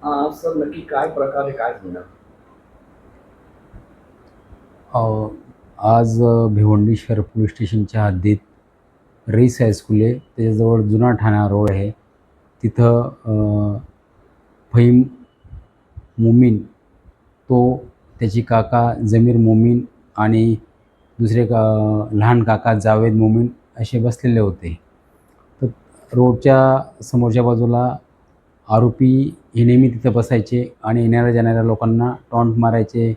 Sir नक्की काय प्रकार आहे, काय झालं? आज भिवंडी शहर पोलीस स्टेशनच्या हद्दीत रईस हायस्कूल आहे. त्याच्याजवळ जुना ठाणा रोड आहे. तिथं फहीम मोमीन, तो त्याची काका जमीर मोमीन आणि दुसरे लहान काका जावेद मोमीन असे बसलेले होते. तर रोडच्या समोरच्या बाजूला आरोपी हे नेहमी तिथं बसायचे आणि येणाऱ्या जाणाऱ्या लोकांना टॉन्ट मारायचे,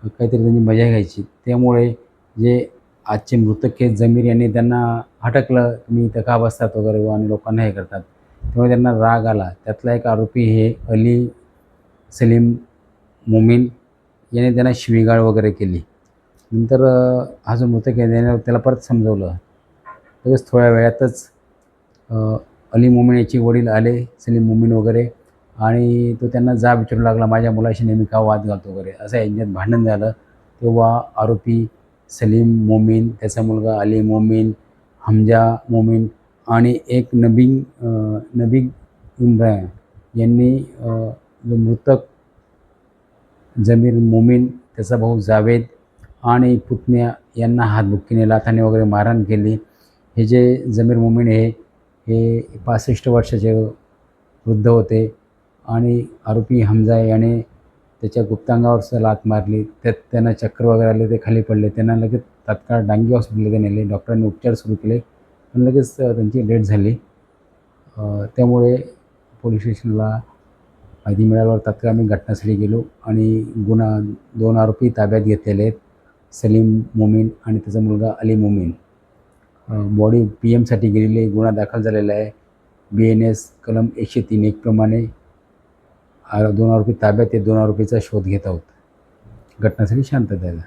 काहीतरी त्यांची मजा घ्यायची. त्यामुळे जे आजचे मृतक आहेत जमीर यांनी त्यांना हटकलं, तुम्ही इथं का बसतात वगैरे आणि लोकांना हे करतात. त्यामुळे त्यांना राग आला. त्यातला एक आरोपी हे अली सलीम मोमीन याने त्यांना शिवीगाळ वगैरे केली. नंतर हा जो मृतक आहे त्याला परत समजवलं. लगेच थोड्या वेळातच अ, अली मोमीन याचे वडील आले, सलीम मोमीन वगैरे, आणि तो त्यांना जाब विचारू लागला, माझ्या मुलाशी नेहमी का वाद घालतो वगैरे, असं यांच्यात भांडण झालं. तेव्हा आरोपी सलीम मोमीन, त्याचा मुलगा अली मोमीन, हमजा मोमीन आणि एक नबी इम्रान यांनी जो मृतक जमीर मोमीन, त्याचा भाऊ जावेद आणि पुतण्या यांना हातबुक्कीने लाथाने वगैरे मारहाण केली. हे जे जमीर मोमीन हे 65 वर्षाचे वृद्ध होते आणि आरोपी हमजा याने त्याच्या गुप्तांगावर लाथ मारली. त्यात त्यांना चक्कर वगैरे आले, ते खाली पडले. त्यांना लगेच तात्काळ डांगी हॉस्पिटलमध्ये नेले. डॉक्टरांनी उपचार सुरू केले, पण लगेच त्यांची डेथ झाली. त्यामुळे पोलीस स्टेशनला माहिती मिळाल्यावर तात्काळ आम्ही घटनास्थळी गेलो आणि 2 आरोपी ताब्यात घेतलेले आहेत, सलीम मोमीन आणि त्याचा मुलगा अली मोमीन. बॉडी पी-एमसाठी गेलेली आहे. गुन्हा दाखल झालेला आहे. BNS कलम 103(1) प्रमाणे 2 आरोपी ताब्यात आहेत. 2 आरोपीचा शोध घेत आहोत. घटनास्थळी शांतता आहे.